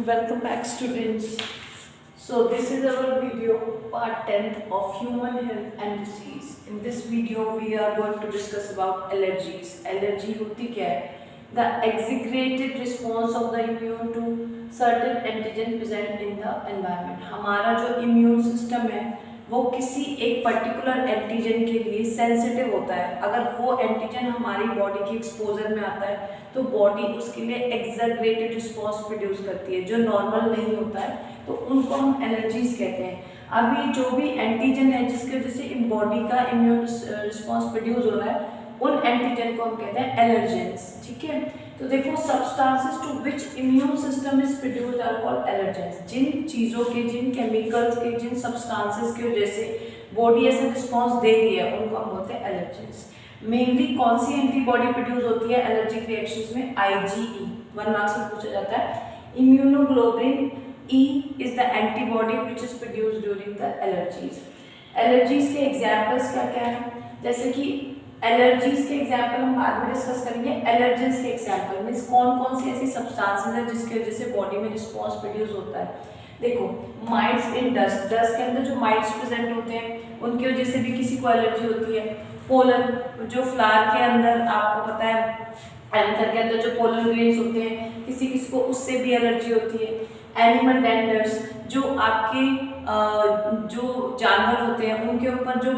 Welcome back, students. So this is our video part 10th of human health and disease. In this video we are going to discuss about allergies. Allergy होती क्या है? The exaggerated response of the immune to certain antigen present in the environment. हमारा जो immune system है वो किसी एक particular antigen के लिए सेंसिटिव होता है. अगर वो एंटीजन हमारी बॉडी की एक्सपोजर में आता है तो बॉडी उसके लिए एग्जैगरेटेड रिस्पॉन्स प्रोड्यूस करती है जो नॉर्मल नहीं होता है, तो उनको हम एलर्जीज कहते हैं. अभी जो भी एंटीजन है जिसकी वजह से इन बॉडी का इम्यून रिस्पॉन्स प्रोड्यूस हो रहा है उन एंटीजन को हम कहते हैं एलर्जेंस. ठीक है, तो देखो substances to which immune system is produced are called allergens. जिन चीज़ों के, जिन केमिकल्स के, जिन सब्सटेंसेस की वजह से बॉडी ऐसा रिस्पॉन्स दे रही है उनको हम बोलते हैं एलर्जेंस. मेनली कौन सी एंटीबॉडी प्रोड्यूस होती है एलर्जिक रिएक्शंस में? IgE. 1 मार्क्स में पूछा जाता है. Immunoglobulin E is the antibody which is produced during the allergies. Allergies के एग्जाम्पल्स क्या क्या है? जैसे कि एलर्जीज के एग्जाम्पल हम बाद में डिस्कस करेंगे. एलर्जेंस के एग्जाम्पल मीन्स कौन कौन सी ऐसी सब्सटेंसेस है जिसकी वजह से बॉडी में रिस्पॉन्स प्रोड्यूस होता है. देखो माइट्स इन डस्ट, डस्ट के अंदर जो माइट्स प्रेजेंट होते हैं उनकी वजह से भी किसी को एलर्जी होती है. पोलन, जो फ्लावर के अंदर आपको पता है एंथर के अंदर जो पोलन ग्रेन्स होते हैं किसी किसी को उससे भी एलर्जी होती है. एनिमल डेंडर्स, जो आपके जो जानवर होते हैं उनके ऊपर जो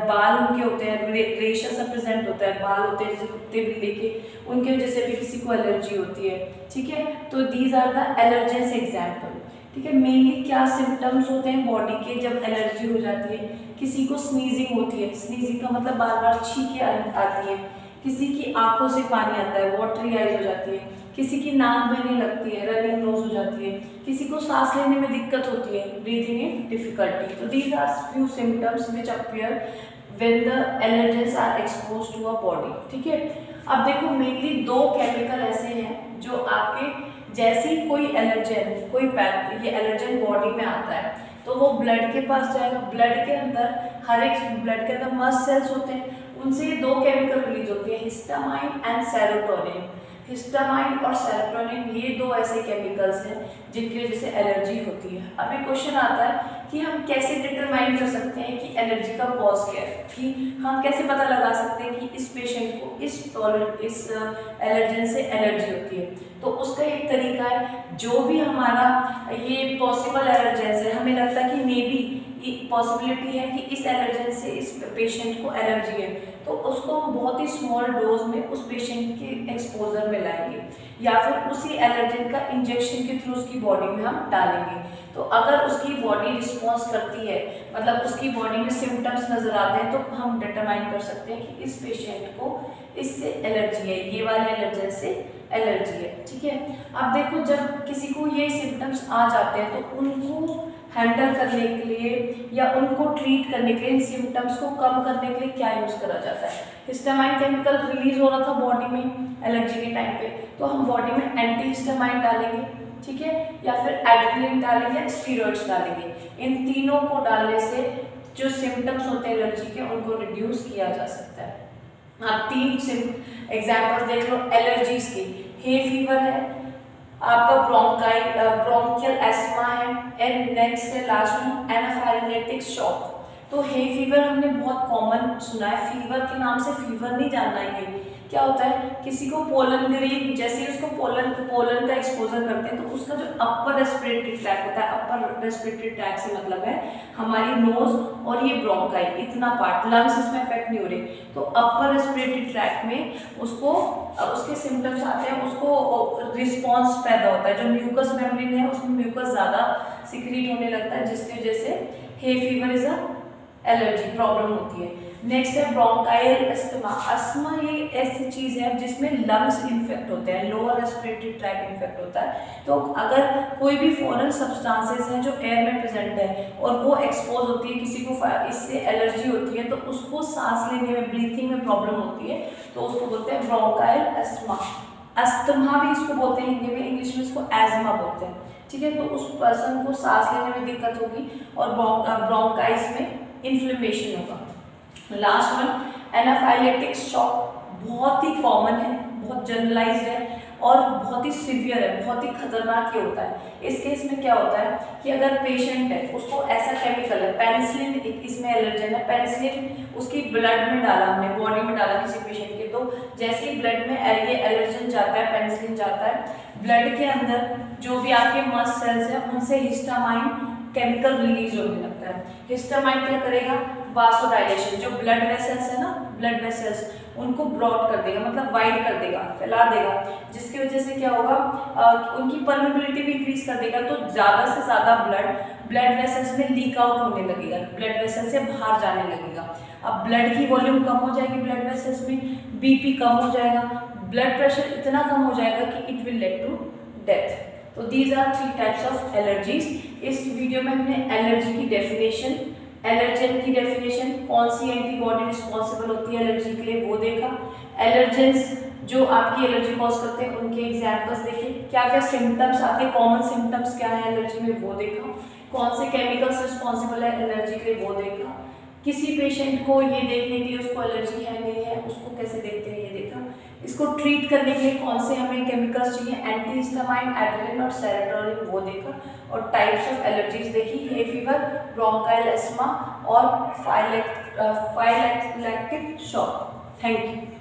बाल उनके होते हैं, रेशा सा प्रेजेंट होता है, बाल होते हैं जैसे कुत्ते बिल्ली के, उनकी वजह से भी किसी को एलर्जी होती है. ठीक है, तो these are the allergens example. ठीक है, मेनली क्या सिम्टम्स होते हैं बॉडी के जब एलर्जी हो जाती है? किसी को स्नीजिंग होती है, स्नीजिंग का मतलब बार बार छींकें आती है. किसी की आंखों से पानी आता है, वाटरी आइज हो जाती है. किसी की नाक बहने लगती है, रनिंग नोज हो जाती है. किसी को सांस लेने में दिक्कत होती है, ब्रीथिंग इन डिफिकल्टी. तो these are few symptoms which appear when the allergens are exposed to a body. ठीक है, अब देखो मेनली 2 केमिकल ऐसे हैं जो आपके जैसे ही कोई एलर्जन, कोई ये एलर्जन बॉडी में आता है तो वो ब्लड के पास जाएगा. ब्लड के अंदर हर एक ब्लड के अंदर मस्ट सेल्स होते हैं, उनसे ये 2 केमिकल रिलीज होती है, हिस्टामाइन एंड सेरोटोनिन. हिस्टामाइन और सेरोटोनिन ये 2 ऐसे केमिकल्स हैं जिनकी वजह से एलर्जी होती है. अभी क्वेश्चन आता है कि हम कैसे डिटरमाइन कर सकते हैं कि एलर्जी का कॉज क्या है, कि हम कैसे पता लगा सकते हैं कि इस पेशेंट को इस एलर्जन से एलर्जी होती है. तो उसका एक तरीका है, जो भी हमारा ये पॉसिबल एलर्जेंस है, हमें लगता है कि मे बी पॉसिबिलिटी है कि इस एलर्जन से इस पेशेंट को एलर्जी है, तो उसको हम बहुत ही स्मॉल डोज में उस पेशेंट के एक्सपोजर में लाएंगे या फिर उसी एलर्जन का इंजेक्शन के थ्रू उसकी बॉडी में हम डालेंगे. तो अगर उसकी बॉडी रिस्पॉन्स करती है, मतलब उसकी बॉडी में सिम्टम्स नजर आते हैं, तो हम डिटरमाइन कर सकते हैं कि इस पेशेंट को इससे एलर्जी है, ये वाले एलर्जन से एलर्जी है. ठीक है, अब देखो जब किसी को ये सिम्टम्स आ जाते हैं तो उनको हैंडल करने के लिए या उनको ट्रीट करने के लिए, इन सिम्टम्स को कम करने के लिए क्या यूज़ करा जाता है? हिस्टामाइन केमिकल रिलीज हो रहा था बॉडी में एलर्जी के टाइम पे, तो हम बॉडी में एंटी हिस्टामाइन डालेंगे. ठीक है, या फिर एड्रेनलिन डालेंगे या स्टीरॉइड्स डालेंगे. इन तीनों को डालने से जो सिम्टम्स होते हैं एलर्जी के उनको रिड्यूस किया जा सकता है. आप 3 एग्जाम्पल देख लो एलर्जीज के. हे फीवर है, आपका ब्रोंकियल एस्मा है, एंड नेक्स्ट है लास्ट में एनाफाइलेटिक शॉक. तो हे फीवर हमने बहुत कॉमन सुना है, फीवर के नाम से फीवर नहीं जानना है. ये क्या होता है? किसी को पोलन ग्रेन, जैसे ही उसको पोलन का एक्सपोजर करते हैं तो उसका जो अपर रेस्पिरेटरी ट्रैक होता है, अपर रेस्पिरेटरी ट्रैक से मतलब है हमारी नोज और ये ब्रोंकाई, इतना पार्ट, लंग्स इसमें इफेक्ट नहीं हो रही. तो अपर रेस्पिरेटरी ट्रैक में उसको उसके सिम्टम्स आते हैं, उसको रिस्पॉन्स पैदा होता है. जो म्यूकस मेम्ब्रेन है उसमें म्यूकस ज़्यादा सिक्रीट होने लगता है जिसकी वजह से hay fever is a allergy problem होती है. नेक्स्ट है ब्रोंकाइल अस्थमा. अस्थमा ये ऐसी चीज़ है जिसमें लंग्स इन्फेक्ट होते हैं, लोअर रेस्पिरेटरी ट्रैक इन्फेक्ट होता है. तो अगर कोई भी फॉरेन सब्सटेंसेस हैं जो एयर में प्रेजेंट है और वो एक्सपोज होती है, किसी को इससे एलर्जी होती है, तो उसको सांस लेने में, ब्रीथिंग में प्रॉब्लम होती है, तो उसको बोलते हैं ब्रोंकाइल अस्थमा. अस्थमा भी इसको बोलते हैं हिंदी में, इंग्लिश में इसको एजमा बोलते हैं. ठीक है, तो उस पर्सन को सांस लेने में दिक्कत होगी और ब्रोंकाइल्स में इन्फ्लेमेशन होगा. लास्ट वन एनाफाइलेटिक शॉक, बहुत ही कॉमन है, बहुत जनरलाइज्ड है और बहुत ही सीवियर है, बहुत ही खतरनाक ये होता है। इस केस में क्या होता है कि अगर पेशेंट है, उसको ऐसा केमिकल है, पेनिसिलिन इसमें एलर्जन है, पेनिसिलिन उसकी ब्लड में डाला, हमने बॉडी में डाला किसी पेशेंट के, तो जैसे ही ब्लड में ये एलर्जन जाता है, पेनिसिलिन जाता है, ब्लड के अंदर जो भी आपके मस्ट सेल्स हैं उनसे हिस्टामाइन केमिकल रिलीज होने लगता है। हिस्टामाइन क्या करेगा, वासोडाइलेशन, जो ब्लड वेसल्स है ना, ब्लड वेसल्स उनको ब्रॉड कर देगा, मतलब वाइड कर देगा, फैला देगा, जिसकी वजह से क्या होगा, उनकी परमेबिलिटी भी इंक्रीज कर देगा, तो ज़्यादा से ज़्यादा ब्लड वेसल्स में लीक आउट होने लगेगा, ब्लड वेसल से बाहर जाने लगेगा। अब ब्लड की वॉल्यूम कम हो जाएगी ब्लड वेसल्स में, बीपी कम हो जाएगा, ब्लड प्रेशर इतना कम हो जाएगा कि it will lead to death. तो these are 3 types of allergies. इस वीडियो में हमने एलर्जी की डेफिनेशन, एलर्जन की डेफिनेशन, कौन सी एंटीबॉडी रिस्पॉन्सिबल होती है एलर्जी के लिए वो देखा, एलर्जेंस जो आपकी एलर्जी कॉज करते हैं उनके एग्जाम्पल्स देखे, क्या क्या सिम्टम्स आते हैं, कॉमन सिम्टम्स क्या है एलर्जी में वो देखा, कौन से केमिकल्स रिस्पॉन्सिबल है एलर्जी के लिए वो देखा, किसी पेशेंट को ये देखने के लिए उसको एलर्जी है नहीं है उसको कैसे देखते हैं ये देखा, इसको ट्रीट करने के लिए कौन से हमें केमिकल्स चाहिए, एंटीहिस्टामाइन, एड्रेनालिन और सेरोटोनिन वो देखा, और टाइप्स ऑफ एलर्जीज देखी, हे फीवर, ब्रोंकाइल एस्मा और फाइलेक्टिक शॉक। Thank you.